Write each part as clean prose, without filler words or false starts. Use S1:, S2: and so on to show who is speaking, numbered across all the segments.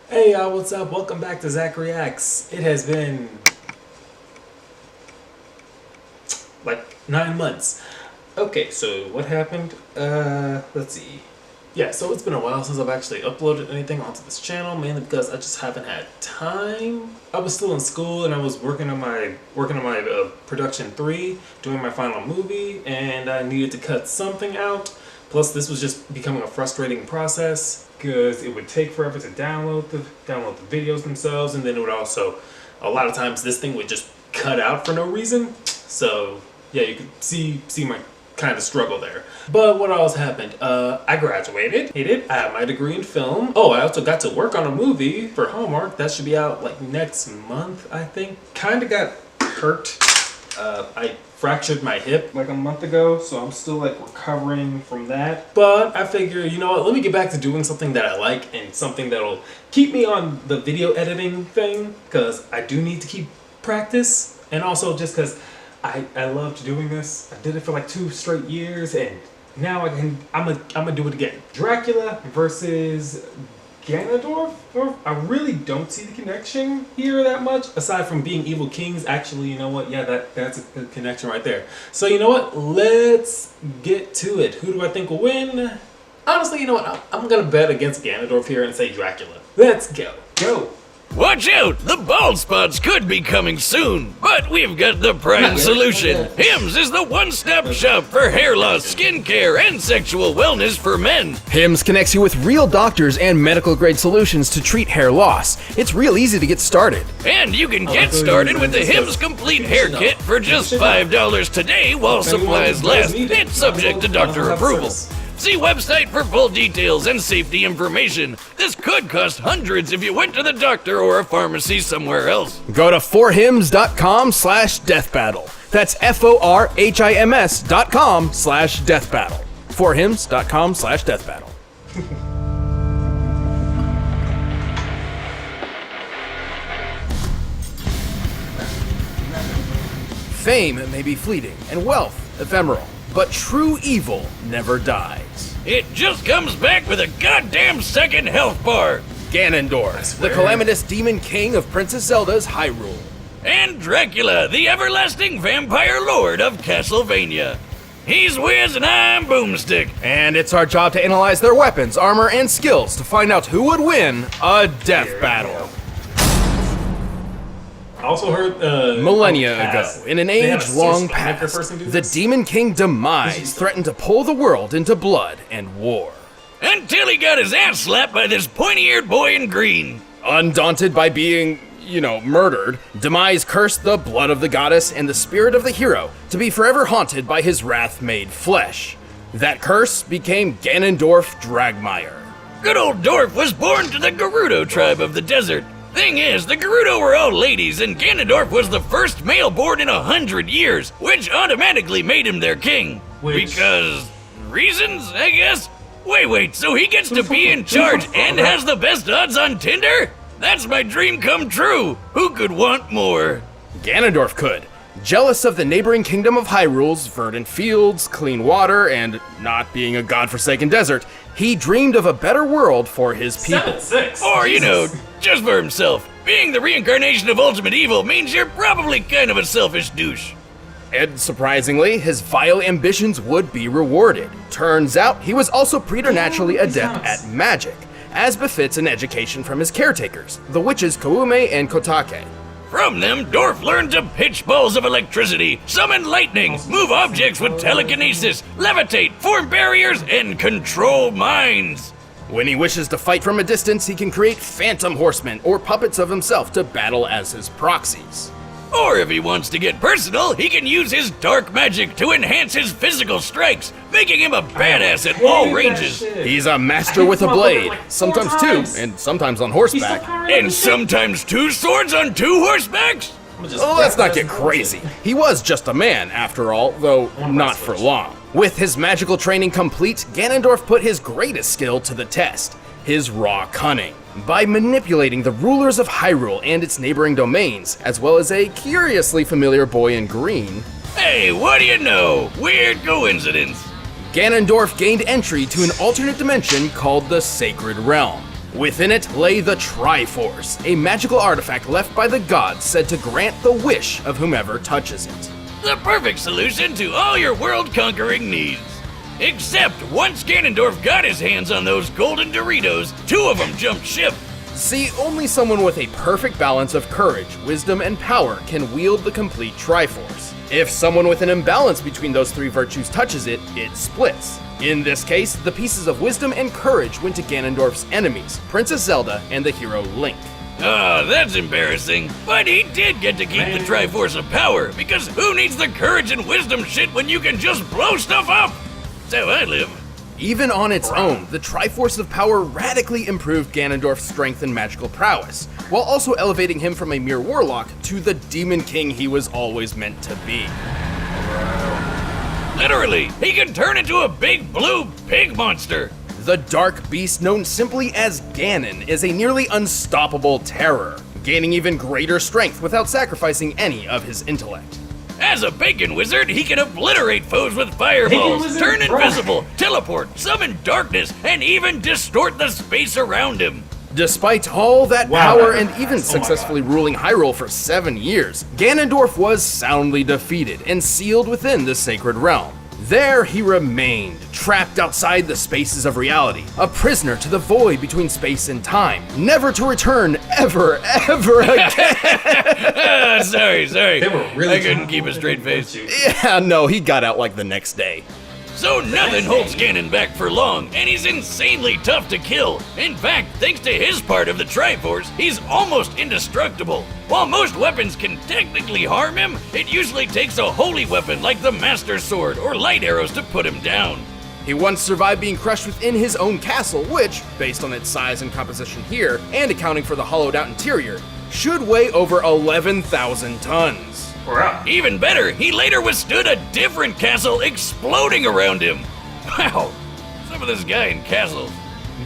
S1: Hey y'all, what's up? Welcome back to ZachReacts. It has been like 9 months. Okay, so what happened? Let's see. Yeah, so it's been a while since I've actually uploaded anything onto this channel, mainly because I just haven't had time. I was still in school and I was working on my production 3, doing my final movie, and I needed to cut something out. Plus, this was just becoming a frustrating process because it would take forever to download the videos themselves, and then it would also, a lot of times, this thing would just cut out for no reason. So yeah, you could see my kind of struggle there. But what else happened? I graduated. I have my degree in film. Oh, I also got to work on a movie for Hallmark that should be out like next month, I think. Kind of got hurt. I fractured my hip like a month ago, so I'm still like recovering from that. But I figure, you know what, let me get back to doing something that I like and something that'll keep me on the video editing thing, because I do need to keep practice, and also just because I loved doing this. I did it for like 2 straight years, and now I'm gonna do it again. Dracula versus Ganon. I really don't see the connection here that much, aside from being evil kings. Actually, you know what? Yeah, that's a connection right there. So you know what? Let's get to it. Who do I think will win? Honestly, you know what? I'm gonna bet against Ganondorf here and say Dracula. Let's go. Go.
S2: Watch out! The bald spots could be coming soon, but we've got the prime solution. Hims is the one-stop shop for hair loss, skin care, and sexual wellness for men.
S3: Hims connects you with real doctors and medical-grade solutions to treat hair loss. It's real easy to get started.
S2: And you can get started with the Hims Complete Hair Kit for just $5 today while supplies last. It's subject to doctor approval. See website for full details and safety information. This could cost hundreds if you went to the doctor or a pharmacy somewhere else.
S3: Go to forhims.com/deathbattle. That's forhims.com/deathbattle. forhims.com/deathbattle. Fame may be fleeting and wealth ephemeral, but true evil never dies.
S2: It just comes back with a goddamn second health bar.
S3: Ganondorf, the calamitous demon king of Princess Zelda's Hyrule.
S2: And Dracula, the everlasting vampire lord of Castlevania. He's Wiz and I'm Boomstick.
S3: And it's our job to analyze their weapons, armor, and skills to find out who would win a death battle.
S1: I also heard
S3: millennia ago, in an age long past, the Demon King Demise threatened to pull the world into blood and war.
S2: Until he got his ass slapped by this pointy-eared boy in green.
S3: Undaunted by being, murdered, Demise cursed the blood of the goddess and the spirit of the hero to be forever haunted by his wrath made flesh. That curse became Ganondorf Dragmire.
S2: Good old Dorf was born to the Gerudo tribe of the desert. Thing is, the Gerudo were all ladies, and Ganondorf was the first male born in 100 years, which automatically made him their king. Because reasons, I guess? Wait, so he gets to be in charge and has the best odds on Tinder? That's my dream come true. Who could want more?
S3: Ganondorf could. Jealous of the neighboring kingdom of Hyrule's verdant fields, clean water, and not being a godforsaken desert, he dreamed of a better world for his people.
S2: Or, just for himself. Being the reincarnation of ultimate evil means you're probably kind of a selfish douche.
S3: And surprisingly, his vile ambitions would be rewarded. Turns out, he was also preternaturally adept at magic, as befits an education from his caretakers, the witches Koume and Kotake.
S2: From them, Dorf learned to pitch balls of electricity, summon lightning, move objects with telekinesis, levitate, form barriers, and control minds.
S3: When he wishes to fight from a distance, he can create phantom horsemen or puppets of himself to battle as his proxies.
S2: Or if he wants to get personal, he can use his dark magic to enhance his physical strikes, making him a badass at all ranges.
S3: He's a master with a blade, sometimes 2, and sometimes on horseback.
S2: And sometimes 2 swords on 2 horsebacks?
S3: Oh, let's not get crazy. He was just a man, after all, though not for long. With his magical training complete, Ganondorf put his greatest skill to the test, his raw cunning. By manipulating the rulers of Hyrule and its neighboring domains, as well as a curiously familiar boy in green.
S2: Hey, what do you know? Weird coincidence.
S3: Ganondorf gained entry to an alternate dimension called the Sacred Realm. Within it lay the Triforce, a magical artifact left by the gods said to grant the wish of whomever touches it.
S2: The perfect solution to all your world-conquering needs. Except once Ganondorf got his hands on those golden Doritos, 2 of them jumped ship.
S3: See, only someone with a perfect balance of courage, wisdom, and power can wield the complete Triforce. If someone with an imbalance between those 3 virtues touches it, it splits. In this case, the pieces of wisdom and courage went to Ganondorf's enemies, Princess Zelda and the hero Link.
S2: Oh, that's embarrassing. But he did get to keep the Triforce of Power, because who needs the courage and wisdom shit when you can just blow stuff up? That's how I live.
S3: Even on its own, the Triforce of Power radically improved Ganondorf's strength and magical prowess, while also elevating him from a mere warlock to the Demon King he was always meant to be.
S2: Literally, he can turn into a big blue pig monster.
S3: The dark beast known simply as Ganon is a nearly unstoppable terror, gaining even greater strength without sacrificing any of his intellect.
S2: As a bacon wizard, he can obliterate foes with fireballs, turn invisible, teleport, summon darkness, and even distort the space around him.
S3: Despite all that power and even successfully ruling Hyrule for 7 years, Ganondorf was soundly defeated and sealed within the Sacred Realm. There he remained, trapped outside the spaces of reality, a prisoner to the void between space and time, never to return ever again.
S2: Sorry.
S1: They were really
S2: I couldn't keep a straight face.
S3: Yeah, no, he got out like the next day.
S2: So nothing holds Ganon back for long, and he's insanely tough to kill. In fact, thanks to his part of the Triforce, he's almost indestructible. While most weapons can technically harm him, it usually takes a holy weapon like the Master Sword or light arrows to put him down.
S3: He once survived being crushed within his own castle, which, based on its size and composition here, and accounting for the hollowed out interior, should weigh over 11,000 tons.
S2: Even better, he later withstood a different castle exploding around him. Wow, some of this guy in castles.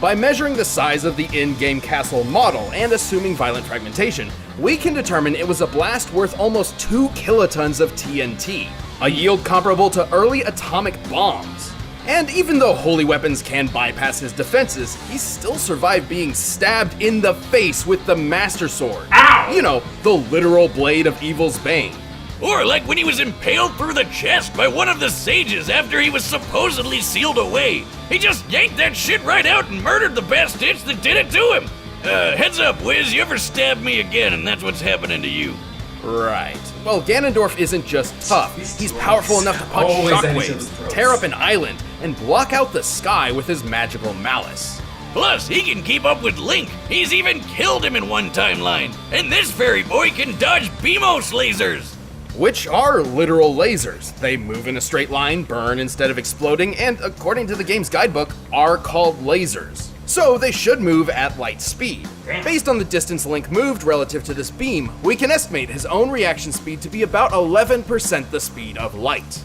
S3: By measuring the size of the in-game castle model and assuming violent fragmentation, we can determine it was a blast worth almost 2 kilotons of TNT, a yield comparable to early atomic bombs. And even though holy weapons can bypass his defenses, he still survived being stabbed in the face with the Master Sword. Ow! You know, the literal blade of evil's bane.
S2: Or like when he was impaled through the chest by one of the sages after he was supposedly sealed away. He just yanked that shit right out and murdered the bastard that did it to him. Heads up, Wiz, you ever stab me again and that's what's happening to you.
S3: Right. Well, Ganondorf isn't just tough. He's powerful enough to punch shockwaves, tear up an island, and block out the sky with his magical malice.
S2: Plus, he can keep up with Link. He's even killed him in one timeline. And this fairy boy can dodge Beamos lasers.
S3: Which are literal lasers. They move in a straight line, burn instead of exploding, and according to the game's guidebook, are called lasers. So they should move at light speed. Based on the distance Link moved relative to this beam, we can estimate his own reaction speed to be about 11% the speed of light.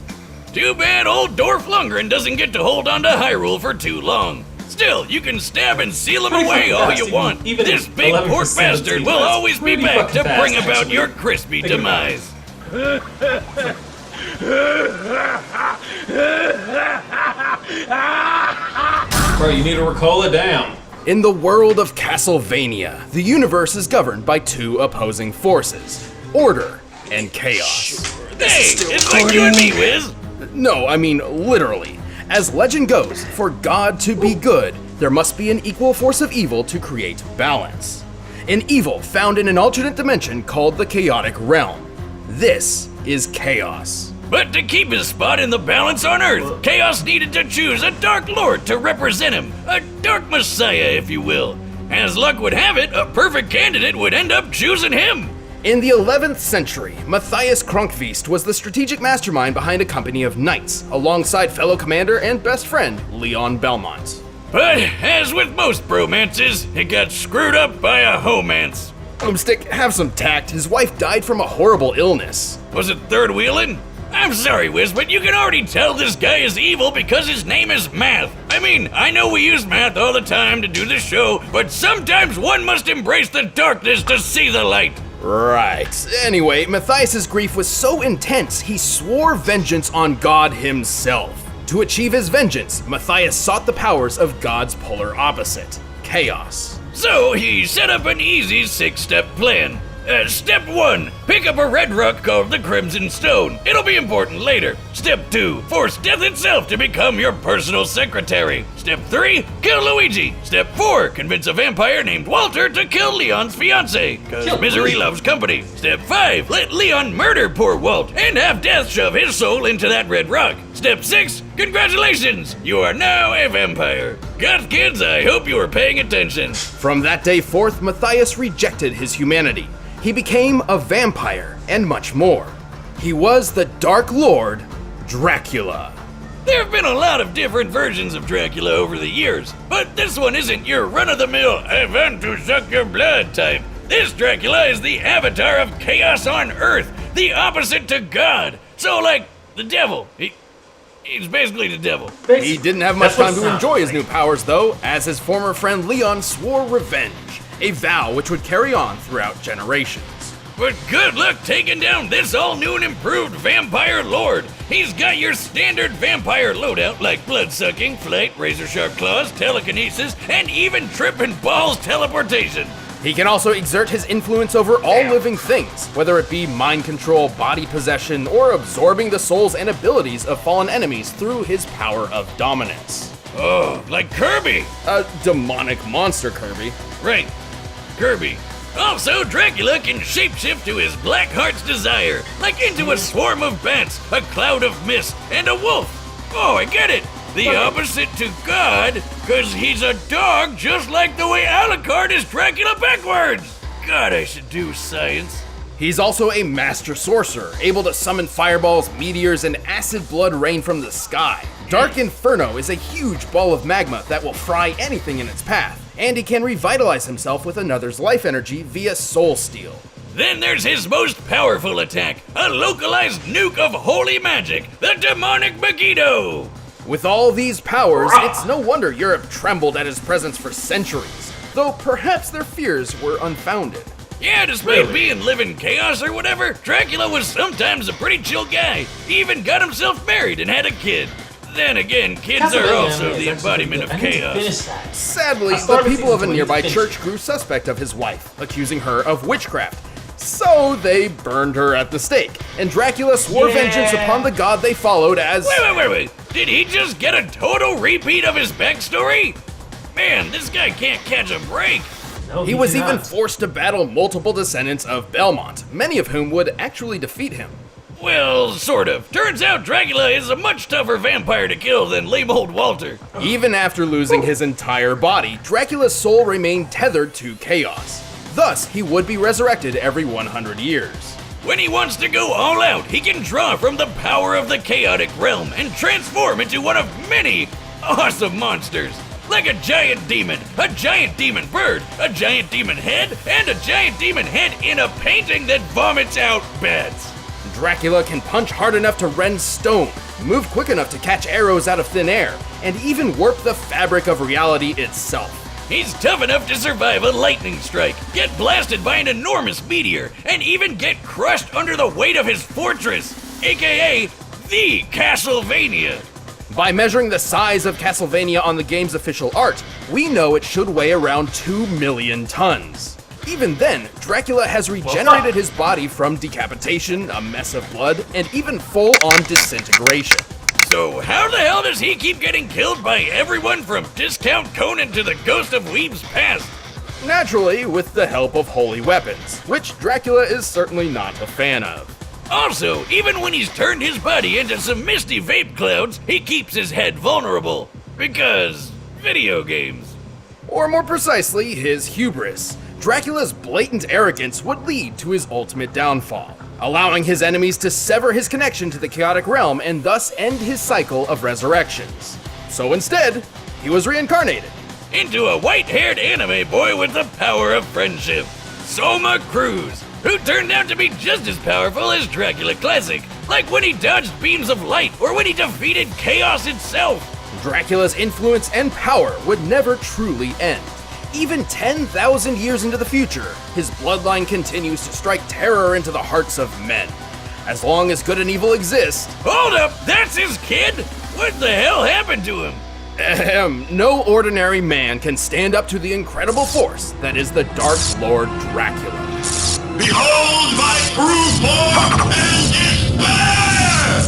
S2: Too bad old Dorf Lundgren doesn't get to hold on to Hyrule for too long. Still, you can stab and seal him away all you want. This big pork bastard will always be back to bring about your crispy demise.
S1: Bro, you need to recall it down.
S3: In the world of Castlevania, the universe is governed by 2 opposing forces, order and chaos.
S2: Hey, it's like you and me, Wiz.
S3: No, I mean literally. As legend goes, for God to be good, there must be an equal force of evil to create balance. An evil found in an alternate dimension called the Chaotic Realm. This is Chaos.
S2: But to keep his spot in the balance on Earth, Chaos needed to choose a Dark Lord to represent him, a Dark Messiah, if you will. As luck would have it, a perfect candidate would end up choosing him.
S3: In the 11th century, Matthias Kronkvist was the strategic mastermind behind a company of knights, alongside fellow commander and best friend, Leon Belmont.
S2: But as with most bromances, it got screwed up by a homance.
S3: Boomstick, have some tact. His wife died from a horrible illness.
S2: Was it third wheeling? I'm sorry, Wiz, but you can already tell this guy is evil because his name is Math. I mean, I know we use math all the time to do this show, but sometimes one must embrace the darkness to see the light.
S3: Right. Anyway, Matthias' grief was so intense, he swore vengeance on God himself. To achieve his vengeance, Matthias sought the powers of God's polar opposite, chaos.
S2: So he set up an easy 6-step plan. Step 1, pick up a red rock called the Crimson Stone. It'll be important later. Step 2, force death itself to become your personal secretary. Step 3, kill Luigi. Step 4, convince a vampire named Walter to kill Leon's fiancée, cause misery loves company. Step 5, let Leon murder poor Walt and have death shove his soul into that red rock. Step 6, congratulations, you are now a vampire. Goth kids, I hope you were paying attention.
S3: From that day forth, Matthias rejected his humanity. He became a vampire and much more. He was the Dark Lord, Dracula.
S2: There have been a lot of different versions of Dracula over the years, but this one isn't your run-of-the-mill, I want to suck your blood type. This Dracula is the avatar of chaos on Earth, the opposite to God. So, like, the devil. He's basically the devil.
S3: He didn't have much time to enjoy his new powers, though, as his former friend Leon swore revenge, a vow which would carry on throughout generations.
S2: But good luck taking down this all-new and improved vampire lord. He's got your standard vampire loadout like blood-sucking, flight, razor-sharp claws, telekinesis, and even tripping balls teleportation.
S3: He can also exert his influence over all living things, whether it be mind control, body possession, or absorbing the souls and abilities of fallen enemies through his power of dominance.
S2: Oh, like Kirby!
S3: A demonic monster, Kirby.
S2: Right, Kirby. Also, Dracula can shapeshift to his black heart's desire, like into a swarm of bats, a cloud of mist, and a wolf. Oh, I get it. The opposite to God, because he's a dog just like the way Alucard is Dracula backwards. God, I should do science.
S3: He's also a master sorcerer, able to summon fireballs, meteors, and acid blood rain from the sky. Dark Inferno is a huge ball of magma that will fry anything in its path, and he can revitalize himself with another's life energy via Soul Steal.
S2: Then there's his most powerful attack, a localized nuke of holy magic, the demonic Megiddo.
S3: With all these powers, it's no wonder Europe trembled at his presence for centuries, though perhaps their fears were unfounded.
S2: Yeah, despite being living chaos or whatever, Dracula was sometimes a pretty chill guy. He even got himself married and had a kid. Then again, kids are also the embodiment of chaos.
S3: Sadly, the people of a nearby church grew suspect of his wife, accusing her of witchcraft. So they burned her at the stake, and Dracula swore vengeance upon the god they followed as—
S2: Wait. Did he just get a total repeat of his backstory? Man, this guy can't catch a break.
S1: No,
S3: he was
S1: did
S3: even
S1: not.
S3: forced to battle multiple descendants of Belmont, many of whom would actually defeat him.
S2: Well, sort of. Turns out Dracula is a much tougher vampire to kill than lame old Walter.
S3: Even after losing his entire body, Dracula's soul remained tethered to chaos. Thus, he would be resurrected every 100 years.
S2: When he wants to go all out, he can draw from the power of the chaotic realm and transform into one of many awesome monsters. Like a giant demon bird, a giant demon head, and a giant demon head in a painting that vomits out bats.
S3: Dracula can punch hard enough to rend stone, move quick enough to catch arrows out of thin air, and even warp the fabric of reality itself.
S2: He's tough enough to survive a lightning strike, get blasted by an enormous meteor, and even get crushed under the weight of his fortress, aka the Castlevania.
S3: By measuring the size of Castlevania on the game's official art, we know it should weigh around 2 million tons. Even then, Dracula has regenerated his body from decapitation, a mess of blood, and even full-on disintegration.
S2: So how the hell does he keep getting killed by everyone from Discount Conan to the Ghost of Weeb's Past?
S3: Naturally, with the help of holy weapons, which Dracula is certainly not a fan of.
S2: Also, even when he's turned his body into some misty vape clouds, he keeps his head vulnerable. Because video games.
S3: Or more precisely, his hubris. Dracula's blatant arrogance would lead to his ultimate downfall, allowing his enemies to sever his connection to the chaotic realm and thus end his cycle of resurrections. So instead, he was reincarnated
S2: Into a white-haired anime boy with the power of friendship, Soma Cruz, who turned out to be just as powerful as Dracula Classic, like when he dodged beams of light or when he defeated chaos itself.
S3: Dracula's influence and power would never truly end. Even 10,000 years into the future, his bloodline continues to strike terror into the hearts of men. As long as good and evil exist.
S2: Hold up, that's his kid? What the hell happened to him?
S3: No ordinary man can stand up to the incredible force that is the Dark Lord Dracula.
S4: Behold my true form and despair!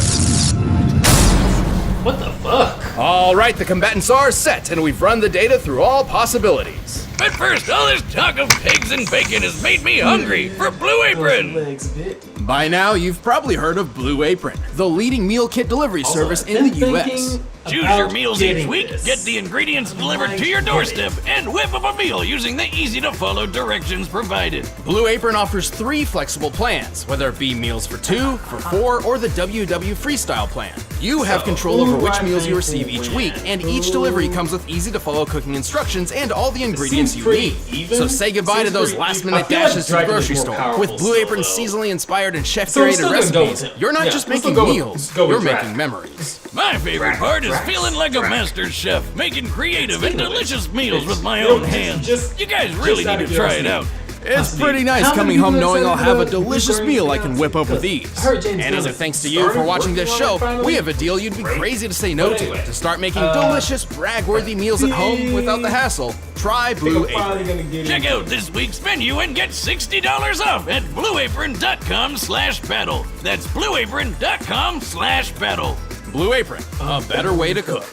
S1: What the fuck?
S3: All right, the combatants are set, and we've run the data through all possibilities.
S2: But first, all this talk of pigs and bacon has made me hungry for Blue Apron.
S1: Legs bit.
S5: By now, you've probably heard of Blue Apron, the leading meal kit delivery service in the US.
S2: Choose your meals each week, get the ingredients delivered to your doorstep, and whip up a meal using the easy-to-follow directions provided.
S3: Blue Apron offers 3 flexible plans, whether it be meals for 2, for 4, or the WW Freestyle plan. You have control over which meals you receive each week, and each delivery comes with easy-to-follow cooking instructions and all the ingredients you need. So say goodbye to those last-minute dashes to the grocery store. With Blue Apron's seasonally inspired and chef-curated recipes, you're not just making meals, you're making memories.
S2: My favorite part is feeling like a master chef, making creative and delicious meals with my own hands. You guys really need to try it out.
S5: It's pretty nice coming home knowing I'll have a delicious meal I can whip up with ease.
S3: And as a thanks to you for watching this show, we have a deal you'd be crazy to say no to start making delicious, brag-worthy meals at home without the hassle. Try Blue Apron.
S2: Check out this week's menu and get $60 off at blueapron.com/battle. That's blueapron.com/battle.
S3: Blue Apron, a better way to cook.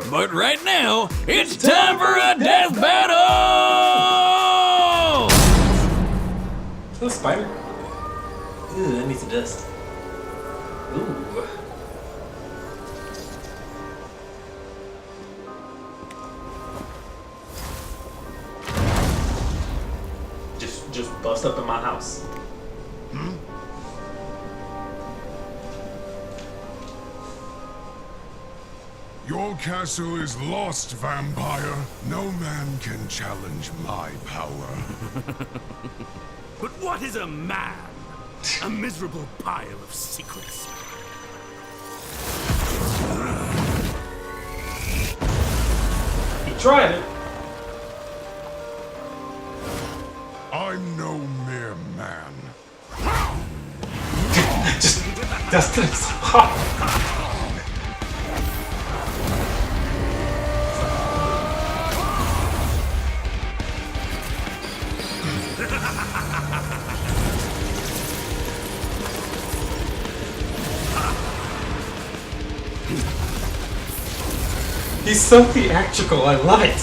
S2: But right now, it's time for a death battle!
S1: Is that a spider? Ew, that needs to dust. Ooh. Just bust up in my house.
S4: Your castle is lost, vampire. No man can challenge my power.
S6: But what is a man? A miserable pile of secrets.
S1: He tried it.
S4: I'm no mere man.
S1: Just dust it. He's so theatrical, I love it.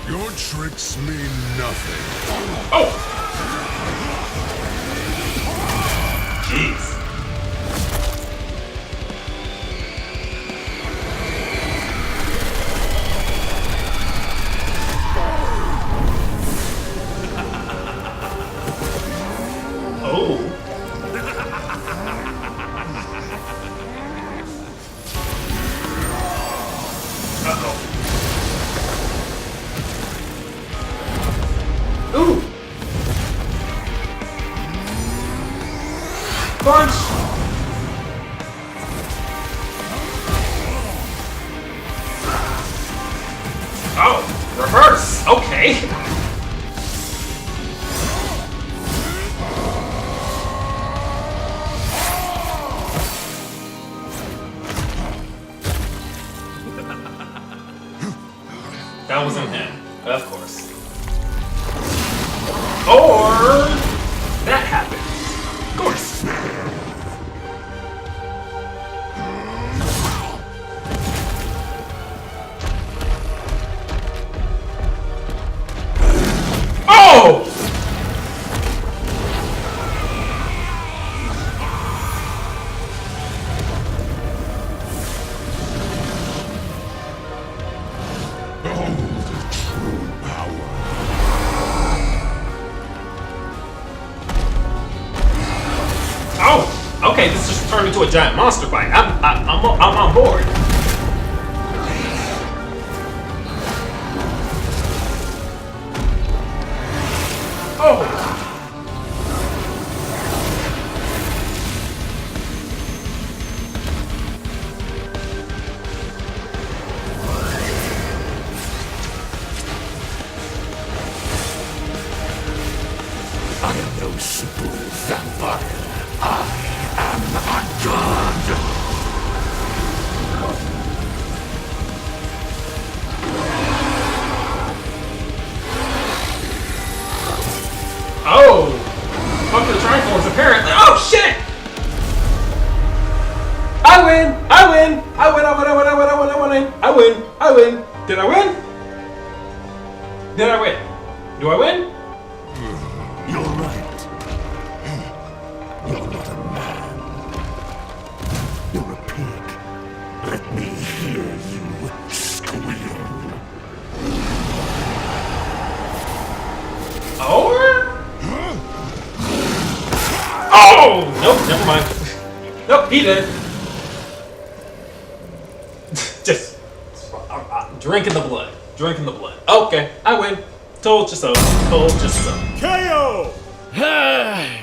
S4: Your tricks mean nothing.
S1: Oh! Jeez. Oh. Uh-oh. Ooh! Punch! Oh, reverse! Okay. That wasn't him, of course. Or that happened. Of course. Oh!
S4: Behold the true power.
S1: Oh! Okay, this just turned into a giant monster fight. I'm on board. Oh!
S6: I am no simple vampire. I am a god.
S1: Oh, nope, never mind. Nope, he did. Just drinking the blood. Drinking the blood. Okay, I win. Told you so. Told you so.
S6: KO!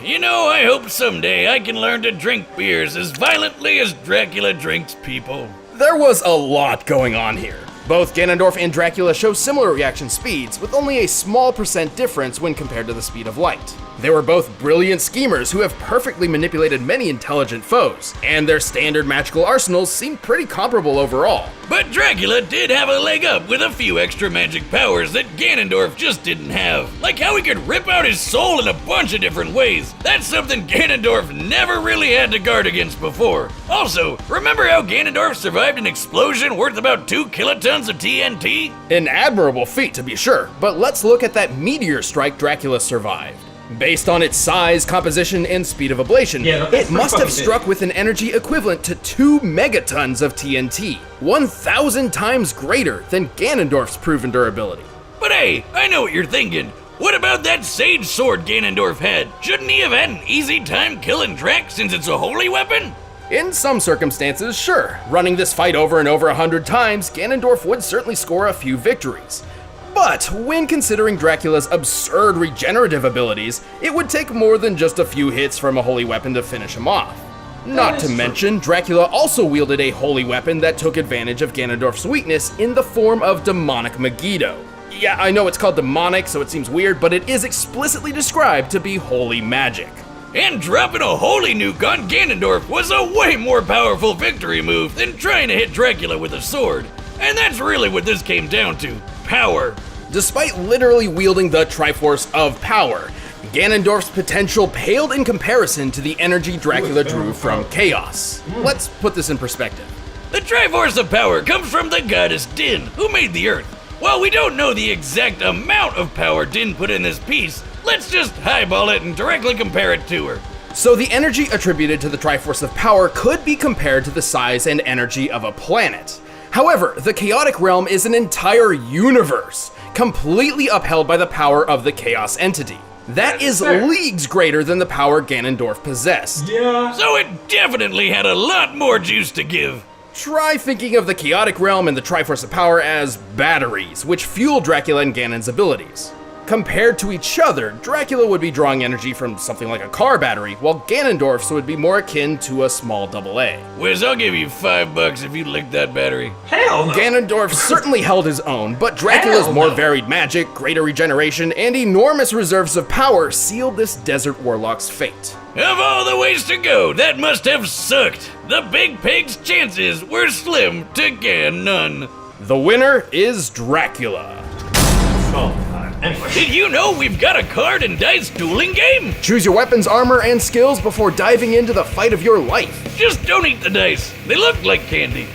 S2: You know, I hope someday I can learn to drink beers as violently as Dracula drinks people.
S3: There was a lot going on here. Both Ganondorf and Dracula show similar reaction speeds, with only a small % difference when compared to the speed of light. They were both brilliant schemers who have perfectly manipulated many intelligent foes, and their standard magical arsenals seem pretty comparable overall.
S2: But Dracula did have a leg up with a few extra magic powers that Ganondorf just didn't have. Like how he could rip out his soul in a bunch of different ways. That's something Ganondorf never really had to guard against before. Also, remember how Ganondorf survived an explosion worth about 2 kilotons of TNT?
S3: An admirable feat to be sure, but let's look at that meteor strike Dracula survived. Based on its size, composition, and speed of ablation, it must have struck with an energy equivalent to 2 megatons of TNT, 1,000 times greater than Ganondorf's proven durability.
S2: But hey, I know what you're thinking. What about that sage sword Ganondorf had? Shouldn't he have had an easy time killing Drac since it's a holy weapon?
S3: In some circumstances, sure. Running this fight over and over 100 times, Ganondorf would certainly score a few victories. But when considering Dracula's absurd regenerative abilities, it would take more than just a few hits from a holy weapon to finish him off. Not to mention, Dracula also wielded a holy weapon that took advantage of Ganondorf's weakness in the form of demonic Megiddo. Yeah, I know it's called demonic, so it seems weird, but it is explicitly described to be holy magic.
S2: And dropping a holy nuke on Ganondorf was a way more powerful victory move than trying to hit Dracula with a sword. And that's really what this came down to. Power.
S3: Despite literally wielding the Triforce of Power, Ganondorf's potential paled in comparison to the energy Dracula drew from chaos. Let's put this in perspective.
S2: The Triforce of Power comes from the goddess Din, who made the Earth. While we don't know the exact amount of power Din put in this piece, let's just highball it and directly compare it to her.
S3: So the energy attributed to the Triforce of Power could be compared to the size and energy of a planet. However, the chaotic realm is an entire universe, completely upheld by the power of the chaos entity. That is leagues greater than the power Ganondorf possessed.
S1: Yeah.
S2: So it definitely had a lot more juice to give.
S3: Try thinking of the chaotic realm and the Triforce of Power as batteries, which fuel Dracula and Ganon's abilities. Compared to each other, Dracula would be drawing energy from something like a car battery, while Ganondorf's would be more akin to a small AA.
S2: Wiz, I'll give you $5 if you lick that battery.
S1: Hell no.
S3: Ganondorf certainly held his own, but Dracula's more varied magic, greater regeneration, and enormous reserves of power sealed this desert warlock's fate.
S2: Of all the ways to go, that must have sucked. The Big Pig's chances were slim to Ganon.
S3: The winner is Dracula.
S1: Oh, God. Anyway.
S2: Did you know we've got a card and dice dueling game?
S3: Choose your weapons, armor, and skills before diving into the fight of your life.
S2: Just don't eat the dice. They look like candy.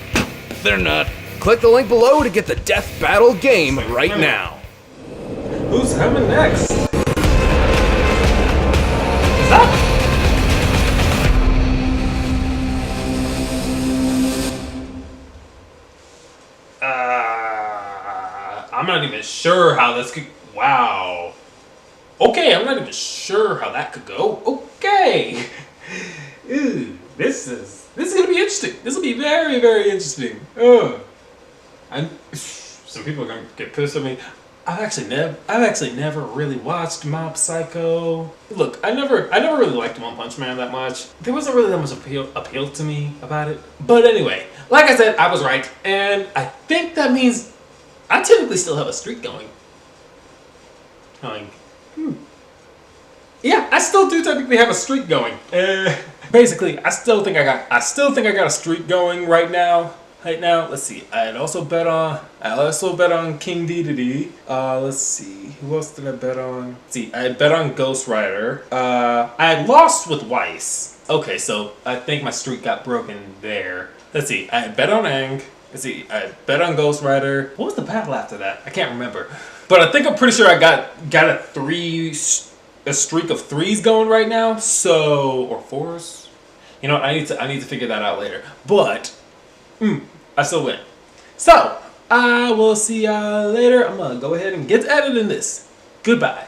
S2: They're not.
S3: Click the link below to get the Death Battle game right now.
S1: Who's coming next? Is that? I'm not even sure how this could. Wow. Okay, I'm not even sure how that could go. Okay. Ooh, this is gonna be interesting. This will be very, very interesting. Some people are gonna get pissed at me. I've actually never really watched Mob Psycho. Look, I never really liked One Punch Man that much. There wasn't really that much appeal to me about it. But anyway, like I said, I was right, and I think that means I typically still have a streak going. Yeah, I still do technically have a streak going. Basically, I still think I got a streak going right now. Let's see. I also bet on King Dedede. Let's see. Who else did I bet on? Let's see. I bet on Ghost Rider. I had lost with Weiss. Okay, so I think my streak got broken there. Let's see. I bet on Aang. Let's see. I bet on Ghost Rider. What was the battle after that? I can't remember. But I think I'm pretty sure I got a streak of 3s going right now. So, or 4s. You know, I need to figure that out later. But I still win. So, I will see y'all later. I'm gonna go ahead and get to editing this. Goodbye.